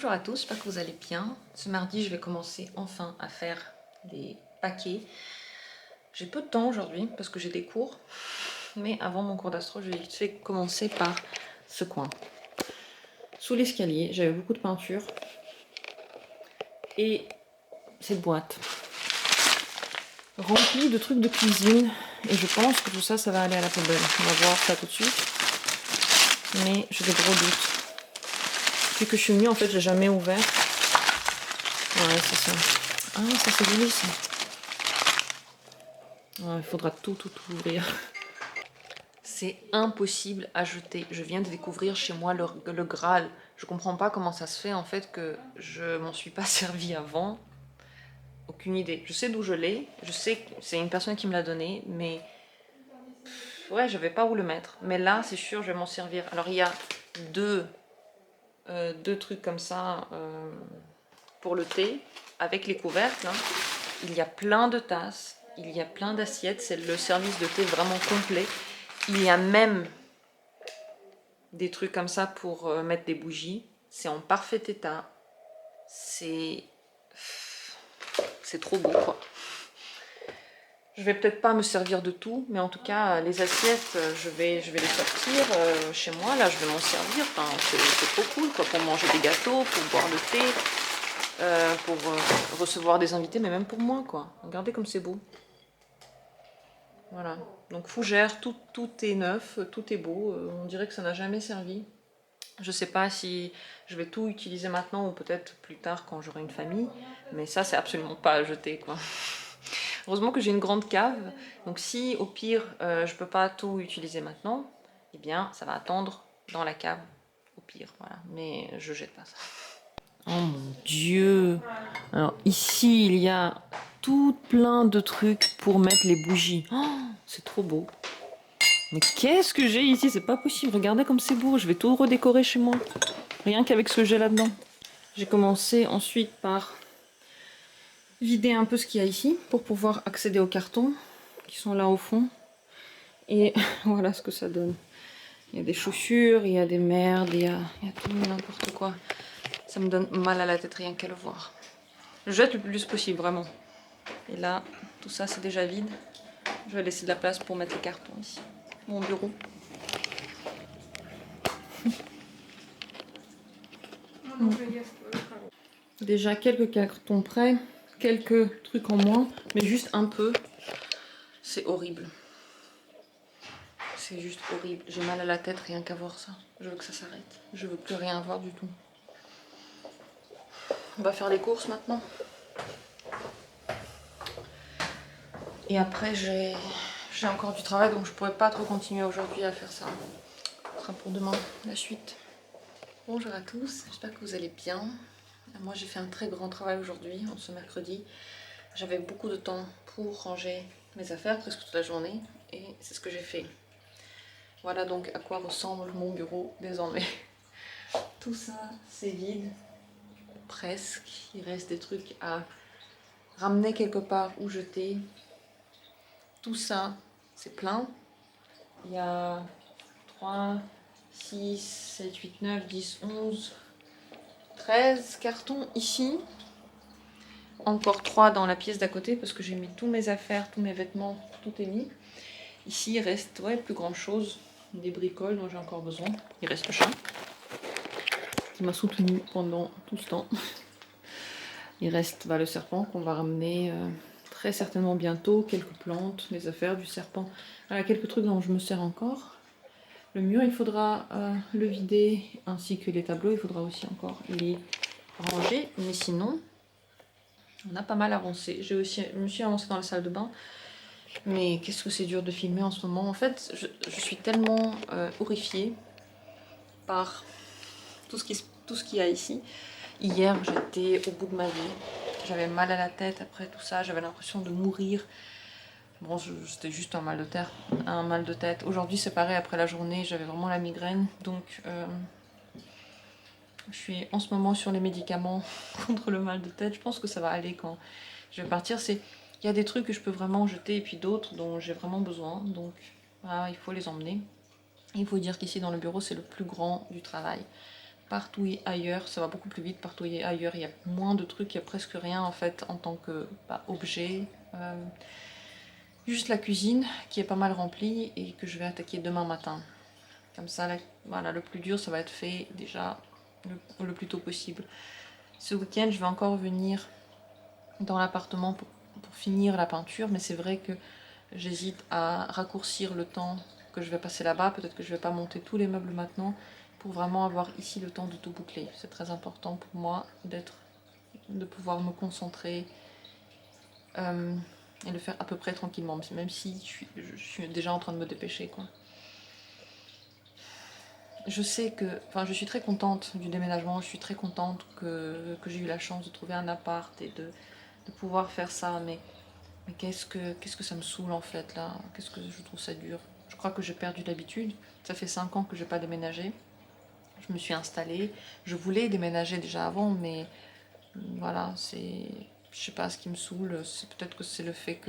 Bonjour à tous, j'espère que vous allez bien. Ce mardi, je vais commencer enfin à faire des paquets. J'ai peu de temps aujourd'hui parce que j'ai des cours, mais avant mon cours d'astro, je vais vite fait commencer par ce coin. Sous l'escalier, j'avais beaucoup de peinture et cette boîte remplie de trucs de cuisine et je pense que tout ça, ça va aller à la poubelle. On va voir ça tout de suite, mais j'ai des gros doutes. Depuis que je suis venue, en fait, j'ai jamais ouvert. Ouais, c'est ça. Ah, ça c'est joli ça. Ouais, il faudra tout ouvrir. C'est impossible à jeter. Je viens de découvrir chez moi le Graal. Je comprends pas comment ça se fait en fait que je m'en suis pas servi avant. Aucune idée. Je sais d'où je l'ai. Je sais que c'est une personne qui me l'a donné, mais ouais, je vais pas où le mettre. Mais là, c'est sûr, je vais m'en servir. Alors il y a deux trucs comme ça pour le thé avec les couvercles. Hein. Il y a plein de tasses, il y a plein d'assiettes. C'est le service de thé vraiment complet. Il y a même des trucs comme ça pour mettre des bougies. C'est en parfait état. C'est trop beau quoi. Je vais peut-être pas me servir de tout, mais en tout cas les assiettes, je vais les sortir chez moi. Là, je vais m'en servir. Enfin, c'est trop cool quoi, pour manger des gâteaux, pour boire le thé, pour recevoir des invités, mais même pour moi quoi. Regardez comme c'est beau. Voilà. Donc fougère, tout est neuf, tout est beau. On dirait que ça n'a jamais servi. Je sais pas si je vais tout utiliser maintenant ou peut-être plus tard quand j'aurai une famille, mais ça c'est absolument pas à jeter quoi. Heureusement que j'ai une grande cave, donc si au pire je peux pas tout utiliser maintenant, eh bien ça va attendre dans la cave au pire, voilà. Mais je jette pas ça. Oh mon dieu! Alors ici il y a tout plein de trucs pour mettre les bougies. Oh, c'est trop beau. Mais qu'est-ce que j'ai ici? C'est pas possible. Regardez comme c'est beau. Je vais tout redécorer chez moi. Rien qu'avec ce que j'ai là-dedans. J'ai commencé ensuite par vider un peu ce qu'il y a ici pour pouvoir accéder aux cartons qui sont là au fond. Et voilà ce que ça donne. Il y a des chaussures, il y a des merdes, il y a tout n'importe quoi. Ça me donne mal à la tête rien qu'à le voir. Je jette le plus possible, vraiment. Et là, tout ça c'est déjà vide. Je vais laisser de la place pour mettre les cartons ici. Mon bureau. Déjà quelques cartons prêts, quelques trucs en moins, mais juste un peu. C'est horrible. C'est juste horrible. J'ai mal à la tête rien qu'à voir ça. Je veux que ça s'arrête. Je veux plus rien voir du tout. On va faire les courses maintenant. Et après j'ai encore du travail donc je pourrais pas trop continuer aujourd'hui à faire ça. Ce sera pour demain la suite. Bonjour à tous, j'espère que vous allez bien. Moi j'ai fait un très grand travail aujourd'hui, ce mercredi. J'avais beaucoup de temps pour ranger mes affaires, presque toute la journée, et c'est ce que j'ai fait. Voilà donc à quoi ressemble mon bureau désormais. Tout ça c'est vide, presque. Il reste des trucs à ramener quelque part ou jeter. Tout ça c'est plein. Il y a 3, 6, 7, 8, 9, 10, 11, 13 cartons ici. Encore 3 dans la pièce d'à côté parce que j'ai mis tous mes affaires, tous mes vêtements, tout est mis. Ici il reste plus grande chose, des bricoles dont j'ai encore besoin. Il reste le chat qui m'a soutenu pendant tout ce temps. Il reste le serpent qu'on va ramener très certainement bientôt, quelques plantes, les affaires du serpent. Voilà, quelques trucs dont je me sers encore. Le mur il faudra le vider ainsi que les tableaux, il faudra aussi encore les ranger, mais sinon on a pas mal avancé. Je me suis avancée dans la salle de bain, mais qu'est-ce que c'est dur de filmer en ce moment. En fait, je suis tellement horrifiée par tout ce qu'il y a ici. Hier, j'étais au bout de ma vie. J'avais mal à la tête après tout ça. J'avais l'impression de mourir. Bon, c'était juste un mal de tête. Aujourd'hui, c'est pareil. Après la journée, j'avais vraiment la migraine. Donc, je suis en ce moment sur les médicaments contre le mal de tête. Je pense que ça va aller quand je vais partir. Il y a des trucs que je peux vraiment jeter et puis d'autres dont j'ai vraiment besoin. Donc voilà, il faut les emmener. Il faut dire qu'ici dans le bureau, c'est le plus grand du travail. partout et ailleurs, ça va beaucoup plus vite partout et ailleurs, il y a moins de trucs, il n'y a presque rien en fait en tant que objet. Juste la cuisine qui est pas mal remplie et que je vais attaquer demain matin. Comme ça, voilà, le plus dur ça va être fait déjà le plus tôt possible. Ce week-end je vais encore venir dans l'appartement pour finir la peinture, mais c'est vrai que j'hésite à raccourcir le temps que je vais passer là-bas. Peut-être que je vais pas monter tous les meubles maintenant pour vraiment avoir ici le temps de tout boucler. C'est très important pour moi de pouvoir me concentrer et le faire à peu près tranquillement, même si je suis déjà en train de me dépêcher, quoi. Je sais que, enfin, je suis très contente du déménagement, je suis très contente que j'ai eu la chance de trouver un appart et de pouvoir faire ça, mais qu'est-ce que ça me saoule en fait là, qu'est-ce que je trouve ça dur. Je crois que j'ai perdu l'habitude, ça fait 5 ans que je n'ai pas déménagé, je me suis installée, je voulais déménager déjà avant, mais voilà, je sais pas ce qui me saoule, c'est peut-être que c'est le fait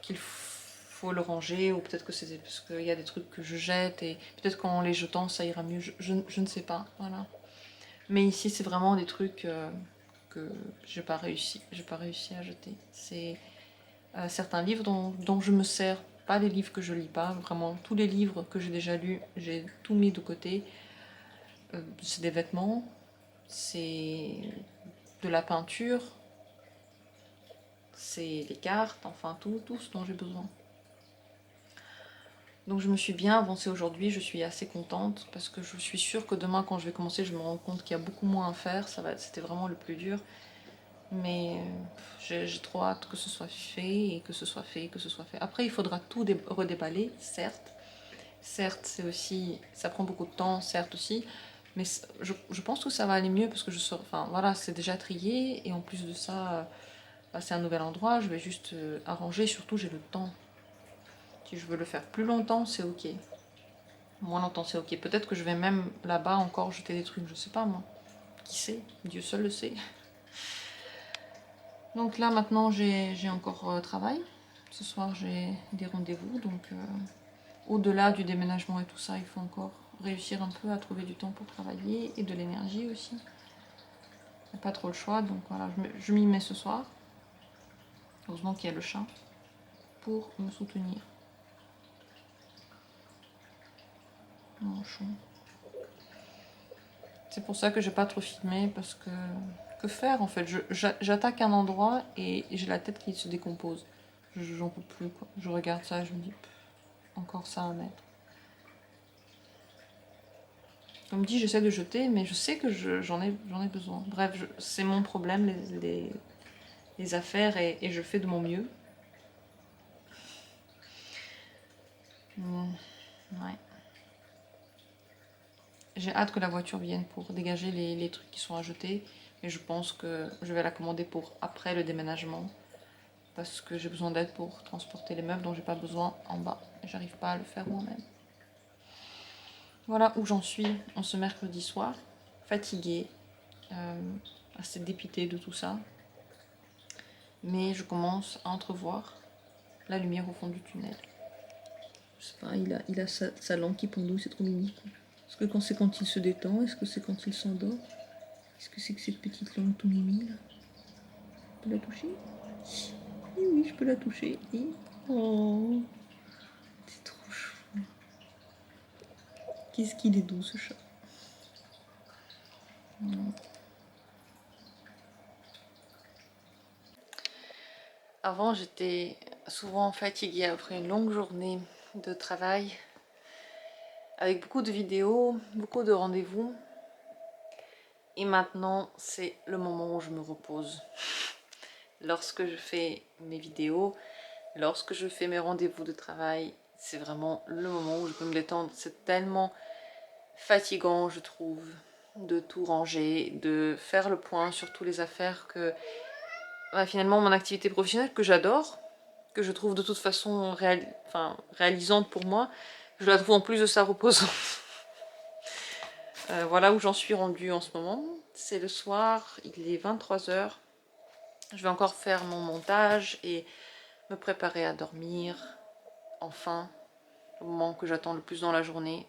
qu'il faut le ranger, ou peut-être que c'est parce qu'il y a des trucs que je jette, et peut-être qu'en les jetant ça ira mieux, je ne sais pas, voilà. Mais ici c'est vraiment des trucs que j'ai pas réussi à jeter. C'est certains livres dont je me sers, pas les livres que je lis pas, vraiment tous les livres que j'ai déjà lus, j'ai tout mis de côté. C'est des vêtements, c'est de la peinture, c'est les cartes, enfin tout ce dont j'ai besoin. Donc je me suis bien avancée aujourd'hui, je suis assez contente parce que je suis sûre que demain quand je vais commencer, je me rends compte qu'il y a beaucoup moins à faire, c'était vraiment le plus dur. Mais j'ai trop hâte que ce soit fait et que ce soit fait, que ce soit fait. Après il faudra tout redéballer, certes. Certes, c'est aussi, ça prend beaucoup de temps, certes aussi, mais je pense que ça va aller mieux parce que enfin voilà, c'est déjà trié et en plus de ça, c'est un nouvel endroit, je vais juste arranger, surtout j'ai le temps. Si je veux le faire plus longtemps, c'est ok. Moins longtemps, c'est ok. Peut-être que je vais même là-bas encore jeter des trucs, je sais pas moi. Qui sait? Dieu seul le sait. Donc là maintenant j'ai encore travail. Ce soir j'ai des rendez-vous, donc au-delà du déménagement et tout ça, il faut encore réussir un peu à trouver du temps pour travailler et de l'énergie aussi. Il n'y a pas trop le choix, donc voilà, je m'y mets ce soir. Heureusement qu'il y a le chat pour me soutenir. Mon chou. C'est pour ça que j'ai pas trop filmé, parce que faire en fait, j'attaque un endroit et j'ai la tête qui se décompose. J'en peux plus quoi. Je regarde ça et je me dis encore ça à mettre. On me dit j'essaie de jeter, mais je sais que j'en ai besoin. Bref, c'est mon problème, les affaires, et je fais de mon mieux. Ouais. J'ai hâte que la voiture vienne pour dégager les trucs qui sont à jeter, mais je pense que je vais la commander pour après le déménagement, parce que j'ai besoin d'aide pour transporter les meubles dont j'ai pas besoin en bas. J'arrive pas à le faire moi-même. Voilà où j'en suis en ce mercredi soir, fatiguée, assez dépitée de tout ça. Mais je commence à entrevoir la lumière au fond du tunnel. Je sais pas, il a sa langue qui pendouille, c'est trop mignon. Est-ce que c'est quand il se détend? Est-ce que c'est quand il s'endort? Qu'est-ce que c'est que cette petite langue tout mimi là? Je peux la toucher? Oui, je peux la toucher. Et... oh, c'est trop chou. Qu'est-ce qu'il est doux ce chat. Avant, j'étais souvent fatiguée après une longue journée de travail, avec beaucoup de vidéos, beaucoup de rendez-vous. Et maintenant, c'est le moment où je me repose. Lorsque je fais mes vidéos, lorsque je fais mes rendez-vous de travail, c'est vraiment le moment où je peux me détendre. C'est tellement fatigant, je trouve, de tout ranger, de faire le point sur toutes les affaires que finalement mon activité professionnelle que j'adore, que je trouve de toute façon réalisante pour moi, je la trouve en plus de ça reposante. Voilà où j'en suis rendue en ce moment. C'est le soir, il est 23h. Je vais encore faire mon montage et me préparer à dormir. Enfin, le moment que j'attends le plus dans la journée.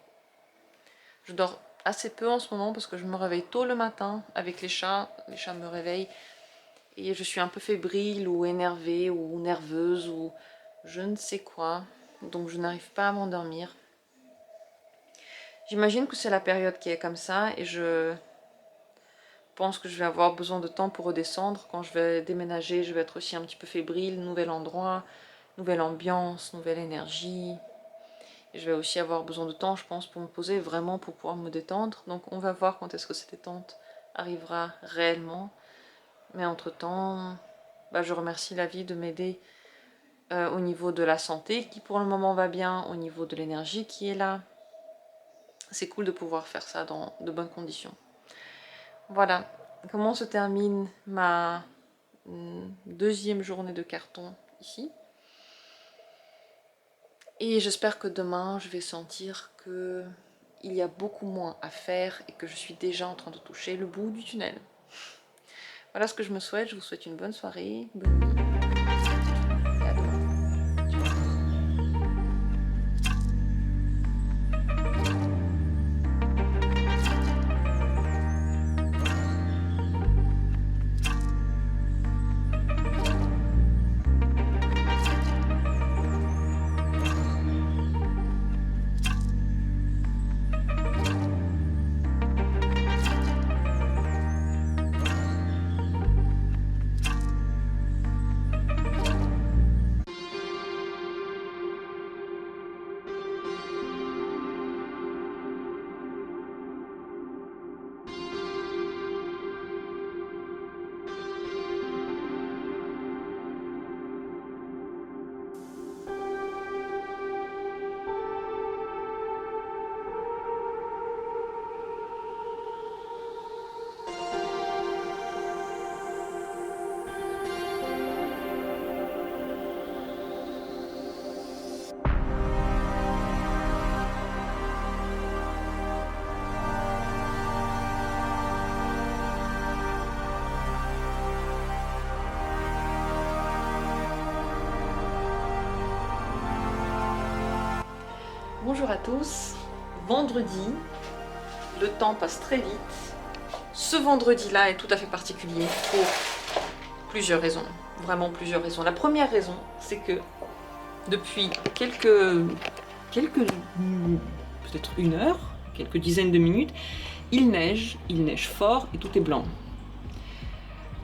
Je dors assez peu en ce moment parce que je me réveille tôt le matin avec les chats me réveillent et je suis un peu fébrile ou énervée ou nerveuse ou je ne sais quoi, donc je n'arrive pas à m'endormir. J'imagine que c'est la période qui est comme ça et je pense que je vais avoir besoin de temps pour redescendre. Quand je vais déménager, je vais être aussi un petit peu fébrile, nouvel endroit, nouvelle ambiance, nouvelle énergie. Et je vais aussi avoir besoin de temps, je pense, pour me poser, vraiment pour pouvoir me détendre. Donc on va voir quand est-ce que cette détente arrivera réellement. Mais entre-temps, je remercie la vie de m'aider au niveau de la santé, qui pour le moment va bien, au niveau de l'énergie qui est là. C'est cool de pouvoir faire ça dans de bonnes conditions. Voilà comment se termine ma deuxième journée de carton ici. Et j'espère que demain, je vais sentir que il y a beaucoup moins à faire et que je suis déjà en train de toucher le bout du tunnel. Voilà ce que je me souhaite. Je vous souhaite une bonne soirée, bonne nuit. Et à demain. Bonjour à tous, vendredi, le temps passe très vite. Ce vendredi-là est tout à fait particulier pour plusieurs raisons, vraiment plusieurs raisons. La première raison, c'est que depuis peut-être une heure, quelques dizaines de minutes, il neige fort et tout est blanc.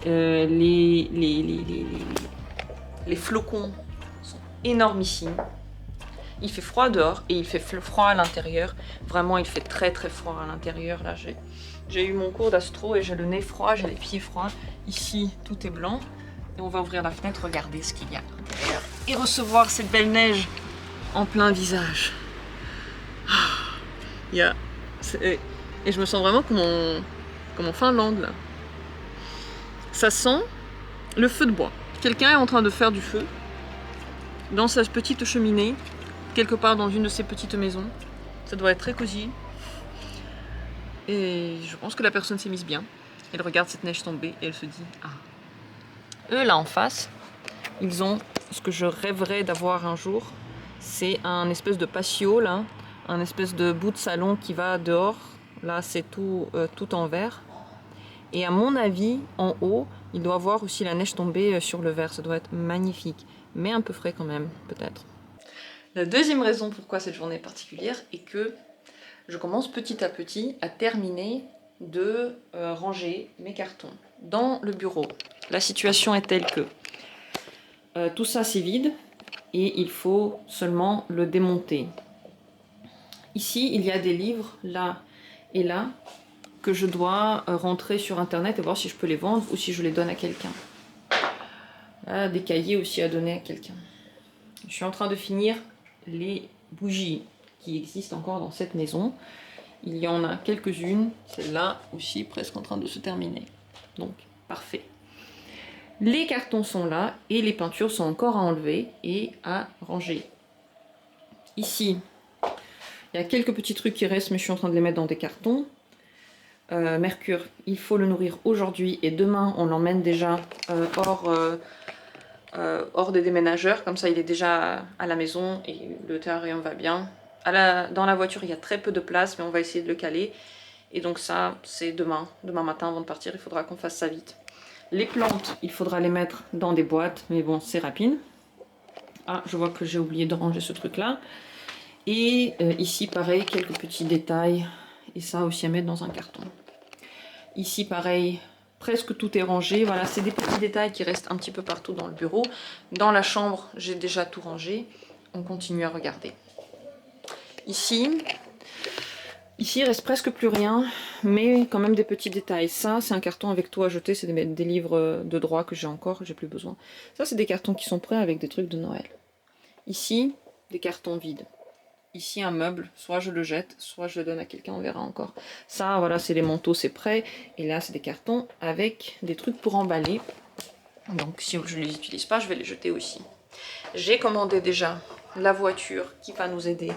Les flocons sont énormissimes. Il fait froid dehors et il fait froid à l'intérieur. Vraiment, il fait très très froid à l'intérieur. Là, j'ai eu mon cours d'astro et j'ai le nez froid, j'ai les pieds froids. Ici, tout est blanc. Et on va ouvrir la fenêtre, regarder ce qu'il y a à l'intérieur. Et recevoir cette belle neige en plein visage. Et je me sens vraiment comme en Finlande, là. Ça sent le feu de bois. Quelqu'un est en train de faire du feu dans sa petite cheminée, quelque part dans une de ces petites maisons. Ça doit être très cosy. Et je pense que la personne s'est mise bien. Elle regarde cette neige tomber et elle se dit « Ah ». Eux, là en face, ils ont ce que je rêverais d'avoir un jour. C'est un espèce de patio, là. Un espèce de bout de salon qui va dehors. Là, c'est tout en verre. Et à mon avis, en haut, il doit voir aussi la neige tomber sur le verre. Ça doit être magnifique. Mais un peu frais quand même, peut-être. La deuxième raison pourquoi cette journée est particulière est que je commence petit à petit à terminer de ranger mes cartons dans le bureau. La situation est telle que tout ça c'est vide et il faut seulement le démonter. Ici, il y a des livres là et là que je dois rentrer sur internet et voir si je peux les vendre ou si je les donne à quelqu'un. Là, des cahiers aussi à donner à quelqu'un. Je suis en train de finir les bougies qui existent encore dans cette maison. Il y en a quelques-unes, celle-là aussi presque en train de se terminer. Donc, parfait. Les cartons sont là et les peintures sont encore à enlever et à ranger. Ici, il y a quelques petits trucs qui restent, mais je suis en train de les mettre dans des cartons. Mercure, il faut le nourrir aujourd'hui et demain, on l'emmène déjà hors des déménageurs, comme ça il est déjà à la maison et le terrarium va bien. Dans la voiture il y a très peu de place mais on va essayer de le caler. Et donc ça, c'est demain. Demain matin, avant de partir, il faudra qu'on fasse ça vite. Les plantes, il faudra les mettre dans des boîtes, mais bon, c'est rapide. Ah, je vois que j'ai oublié de ranger ce truc-là. Et ici, pareil, quelques petits détails. Et ça aussi à mettre dans un carton. Ici, pareil, presque tout est rangé. Voilà, c'est des petits détails qui restent un petit peu partout dans le bureau. Dans la chambre, j'ai déjà tout rangé. On continue à regarder. Ici, il reste presque plus rien, mais quand même des petits détails. Ça, c'est un carton avec tout à jeter. C'est des livres de droit que j'ai encore, j'ai plus besoin. Ça, c'est des cartons qui sont prêts avec des trucs de Noël. Ici, des cartons vides. Ici, un meuble, soit je le jette, soit je le donne à quelqu'un, on verra encore. Ça, voilà, c'est les manteaux, c'est prêt. Et là, c'est des cartons avec des trucs pour emballer. Donc, si je ne les utilise pas, je vais les jeter aussi. J'ai commandé déjà la voiture qui va nous aider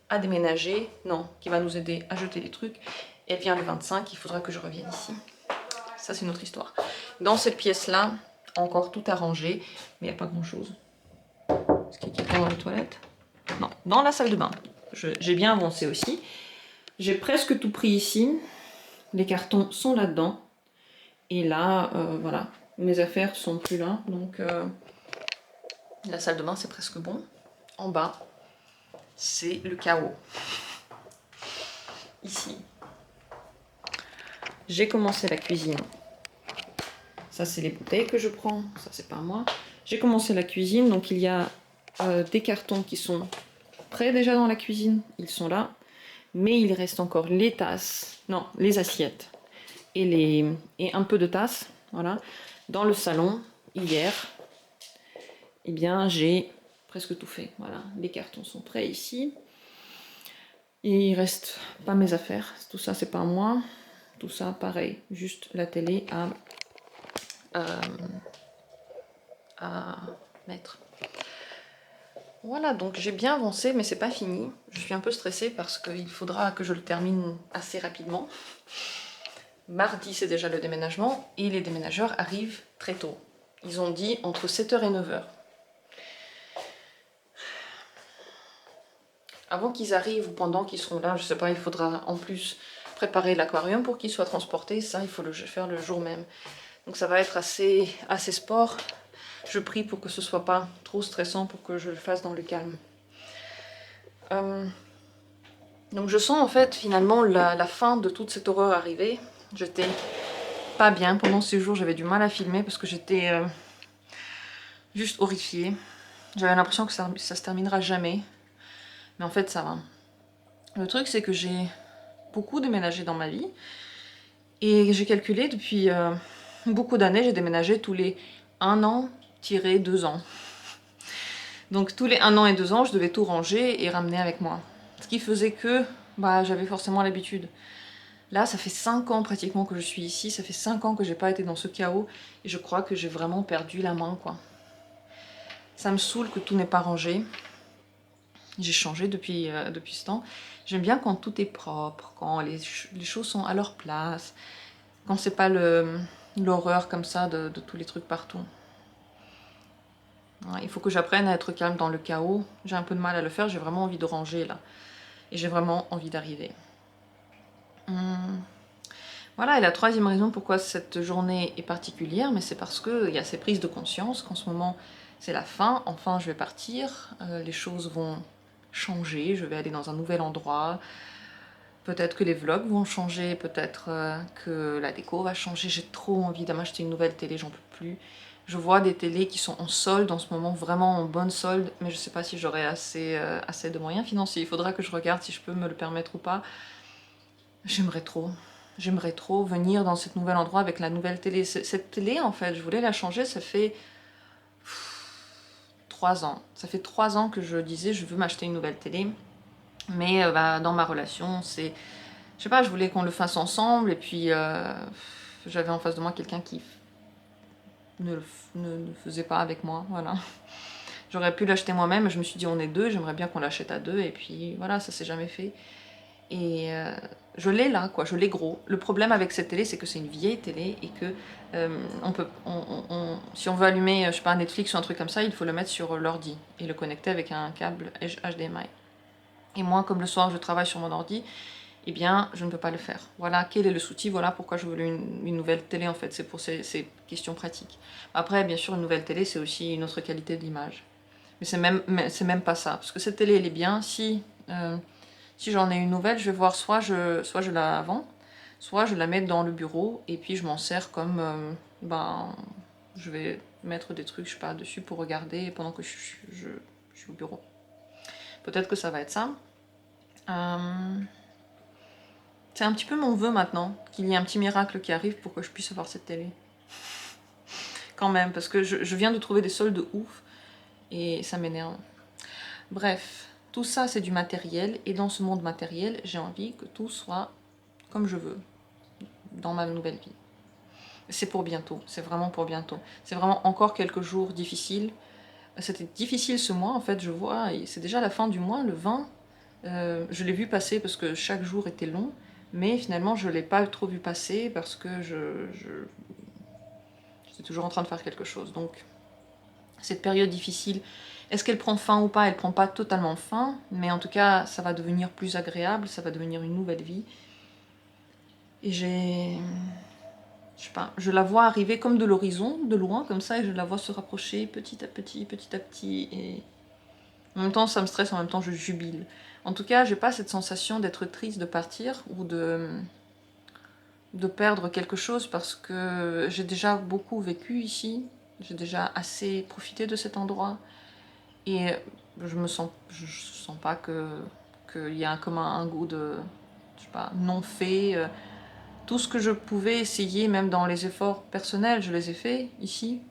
à déménager. Non, qui va nous aider à jeter les trucs. Elle vient le 25, il faudra que je revienne ici. Ça, c'est une autre histoire. Dans cette pièce-là, encore tout arrangé, mais il n'y a pas grand-chose. Est-ce qu'il y a quelqu'un dans les toilettes? Non, dans la salle de bain. J'ai bien avancé aussi. J'ai presque tout pris ici. Les cartons sont là-dedans. Et là, voilà, mes affaires sont plus là. Donc, la salle de bain, c'est presque bon. En bas, c'est le chaos. Ici, j'ai commencé la cuisine. Ça, c'est les bouteilles que je prends. Ça, c'est pas moi. J'ai commencé la cuisine. Donc, il y a des cartons qui sont prêts déjà dans la cuisine. Ils sont là. Mais il reste encore les tasses. Non, les assiettes. Et un peu de tasses. Voilà. Dans le salon, hier, eh bien, j'ai presque tout fait. Voilà. Les cartons sont prêts ici. Et il reste pas mes affaires. Tout ça, c'est pas moi. Tout ça, pareil. Juste la télé à mettre. Voilà, donc j'ai bien avancé, mais c'est pas fini. Je suis un peu stressée parce qu'il faudra que je le termine assez rapidement. Mardi, c'est déjà le déménagement, et les déménageurs arrivent très tôt. Ils ont dit entre 7h et 9h. Avant qu'ils arrivent ou pendant qu'ils seront là, je sais pas, il faudra en plus préparer l'aquarium pour qu'il soit transporté. Ça, il faut le faire le jour même. Donc ça va être assez sport. Je prie pour que ce soit pas trop stressant, pour que je le fasse dans le calme. Donc je sens en fait finalement la fin de toute cette horreur arriver. J'étais pas bien pendant ces jours, j'avais du mal à filmer parce que j'étais juste horrifiée. J'avais l'impression que ça se terminera jamais. Mais en fait ça va. Le truc c'est que j'ai beaucoup déménagé dans ma vie. Et j'ai calculé depuis beaucoup d'années, j'ai déménagé tous les 1 an-2 ans. Donc tous les 1 an et 2 ans, je devais tout ranger et ramener avec moi. Ce qui faisait que j'avais forcément l'habitude. Là, ça fait 5 ans pratiquement que je suis ici, ça fait 5 ans que j'ai pas été dans ce chaos, et je crois que j'ai vraiment perdu la main, quoi. Ça me saoule que tout n'est pas rangé. J'ai changé depuis ce temps. J'aime bien quand tout est propre, quand les choses sont à leur place, quand c'est pas l'horreur comme ça de tous les trucs partout. Ouais, il faut que j'apprenne à être calme dans le chaos. J'ai un peu de mal à le faire, j'ai vraiment envie de ranger là. Et j'ai vraiment envie d'arriver. Voilà, et la troisième raison pourquoi cette journée est particulière, mais c'est parce qu'il y a ces prises de conscience qu'en ce moment c'est la fin, enfin je vais partir, les choses vont changer, je vais aller dans un nouvel endroit, peut-être que les vlogs vont changer, peut-être que la déco va changer, j'ai trop envie de m'acheter une nouvelle télé, j'en peux plus. Je vois des télés qui sont en solde en ce moment, vraiment en bonne solde, mais je sais pas si j'aurai assez de moyens financiers, il faudra que je regarde si je peux me le permettre ou pas. J'aimerais trop venir dans ce nouvel endroit avec la nouvelle télé. Cette télé, en fait, je voulais la changer, ça fait 3 ans. Ça fait 3 ans que je disais je veux m'acheter une nouvelle télé. Mais dans ma relation, c'est... Je sais pas, je voulais qu'on le fasse ensemble. Et puis, j'avais en face de moi quelqu'un qui ne le faisait pas avec moi. Voilà. J'aurais pu l'acheter moi-même. Je me suis dit on est deux, j'aimerais bien qu'on l'achète à deux. Et puis voilà, ça s'est jamais fait. Et je l'ai là, quoi, je l'ai gros. Le problème avec cette télé, c'est que c'est une vieille télé et que si on veut allumer, je sais pas, un Netflix ou un truc comme ça, il faut le mettre sur l'ordi et le connecter avec un câble HDMI. Et moi, comme le soir, je travaille sur mon ordi, eh bien, je ne peux pas le faire. Voilà quel est le souci, voilà pourquoi je voulais une nouvelle télé, en fait, c'est pour ces questions pratiques. Après, bien sûr, une nouvelle télé, c'est aussi une autre qualité de l'image. Mais c'est même pas ça, parce que cette télé, elle est bien. Si j'en ai une nouvelle, je vais voir, soit je la vends, soit je la mets dans le bureau, et puis je m'en sers comme, je vais mettre des trucs, je sais pas, dessus pour regarder pendant que je suis au bureau. Peut-être que ça va être ça. C'est un petit peu mon vœu maintenant, qu'il y ait un petit miracle qui arrive pour que je puisse avoir cette télé. Quand même, parce que je viens de trouver des soldes de ouf, et ça m'énerve. Bref, tout ça c'est du matériel, et dans ce monde matériel, j'ai envie que tout soit comme je veux, dans ma nouvelle vie. C'est pour bientôt, c'est vraiment pour bientôt. C'est vraiment encore quelques jours difficiles. C'était difficile ce mois, en fait, je vois, et c'est déjà la fin du mois, le 20. Je l'ai vu passer parce que chaque jour était long, mais finalement je ne l'ai pas trop vu passer parce que j'étais toujours en train de faire quelque chose. Donc cette période difficile, est-ce qu'elle prend fin ou pas? Elle ne prend pas totalement fin, mais en tout cas ça va devenir plus agréable, ça va devenir une nouvelle vie. Et je sais pas, je la vois arriver comme de l'horizon, de loin comme ça, et je la vois se rapprocher petit à petit, et en même temps ça me stresse, en même temps je jubile. En tout cas, j'ai pas cette sensation d'être triste de partir ou de perdre quelque chose, parce que j'ai déjà beaucoup vécu ici, j'ai déjà assez profité de cet endroit, et je sens pas qu'il y a un goût de, je sais pas, non fait. Tout ce que je pouvais essayer, même dans les efforts personnels, je les ai faits ici.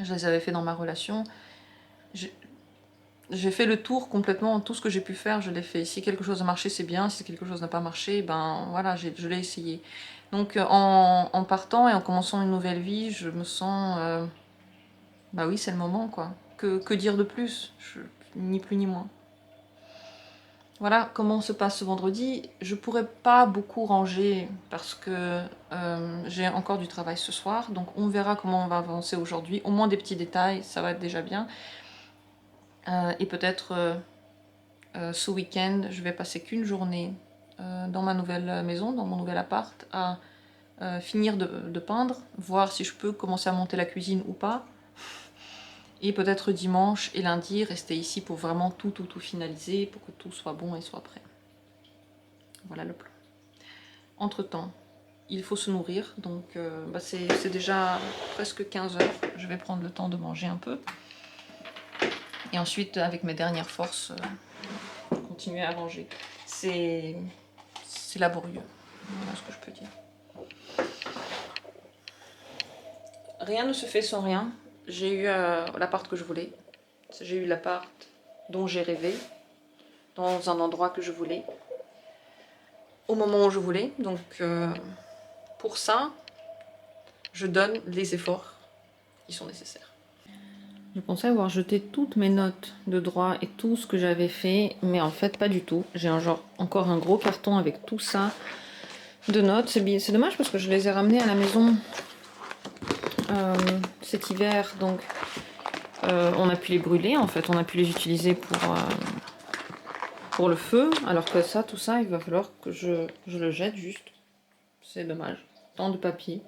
Je les avais fait dans ma relation. J'ai fait le tour complètement, tout ce que j'ai pu faire, je l'ai fait. Si quelque chose a marché, c'est bien. Si quelque chose n'a pas marché, ben voilà, je l'ai essayé. Donc en partant et en commençant une nouvelle vie, je me sens... bah oui, c'est le moment, quoi. Que dire de plus? Ni plus ni moins. Voilà comment se passe ce vendredi. Je pourrais pas beaucoup ranger parce que j'ai encore du travail ce soir. Donc on verra comment on va avancer aujourd'hui. Au moins des petits détails, ça va être déjà bien. Et peut-être ce week-end, je vais passer qu'une journée dans ma nouvelle maison, dans mon nouvel appart, à finir de peindre, voir si je peux commencer à monter la cuisine ou pas. Et peut-être dimanche et lundi, rester ici pour vraiment tout finaliser, pour que tout soit bon et soit prêt. Voilà le plan. Entre-temps, il faut se nourrir, donc c'est déjà presque 15 heures. Je vais prendre le temps de manger un peu. Et ensuite, avec mes dernières forces, continuer à manger. C'est laborieux, voilà ce que je peux dire. Rien ne se fait sans rien. J'ai eu l'appart que je voulais. J'ai eu l'appart dont j'ai rêvé, dans un endroit que je voulais, au moment où je voulais. Donc pour ça, je donne les efforts qui sont nécessaires. Je pensais avoir jeté toutes mes notes de droit et tout ce que j'avais fait, mais en fait pas du tout. J'ai encore un gros carton avec tout ça de notes. C'est dommage parce que je les ai ramenées à la maison cet hiver, donc on a pu les brûler, en fait, on a pu les utiliser pour le feu, alors que ça, tout ça, il va falloir que je le jette juste. C'est dommage. Tant de papier.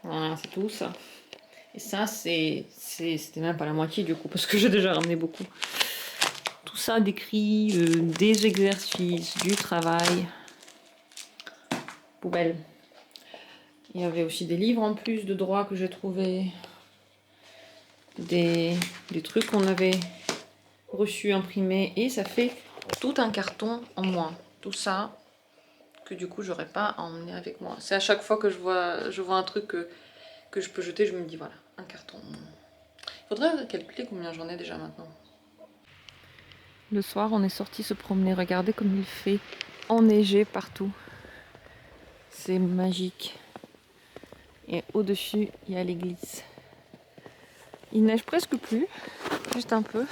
Voilà, c'est tout ça. Et ça, c'était même pas la moitié du coup, parce que j'ai déjà ramené beaucoup. Tout ça décrit des exercices, du travail. Poubelle. Il y avait aussi des livres en plus de droit que j'ai trouvé. Des trucs qu'on avait reçus, imprimés. Et ça fait tout un carton en moins. Tout ça que du coup j'aurais pas à emmener avec moi. C'est à chaque fois que je vois un truc que je peux jeter, je me dis voilà, un carton. Il faudrait calculer combien j'en ai déjà maintenant. Le soir, on est sorti se promener. Regardez comme il fait enneigé partout. C'est magique. Et au-dessus, il y a l'église. Il neige presque plus, juste un peu.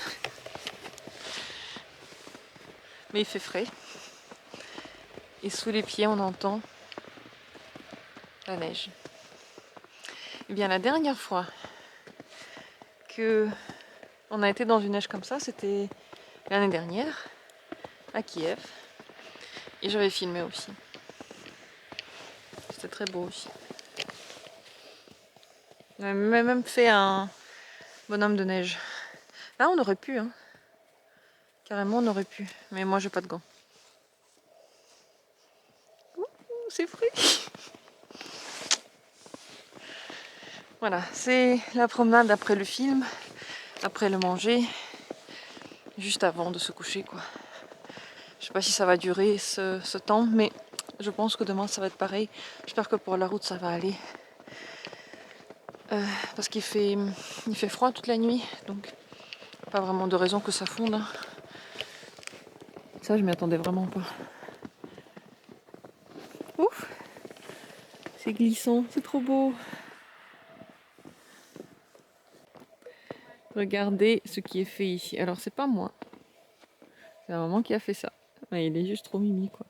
Mais il fait frais. Et sous les pieds, on entend la neige. Et bien la dernière fois que on a été dans une neige comme ça, c'était l'année dernière, à Kiev. Et j'avais filmé aussi. C'était très beau aussi. On avait même fait un bonhomme de neige. Là on aurait pu, hein. Carrément on aurait pu. Mais moi j'ai pas de gants. Ouh, c'est frais. Voilà, c'est la promenade après le film, après le manger, juste avant de se coucher quoi. Je sais pas si ça va durer ce temps, mais je pense que demain ça va être pareil. J'espère que pour la route ça va aller. Parce qu'il fait froid toute la nuit, donc pas vraiment de raison que ça fonde. Hein. Ça je m'y attendais vraiment pas. Ouf, c'est glissant, c'est trop beau. Regardez ce qui est fait ici. Alors c'est pas moi, c'est la maman qui a fait ça. Ouais, il est juste trop mimi quoi.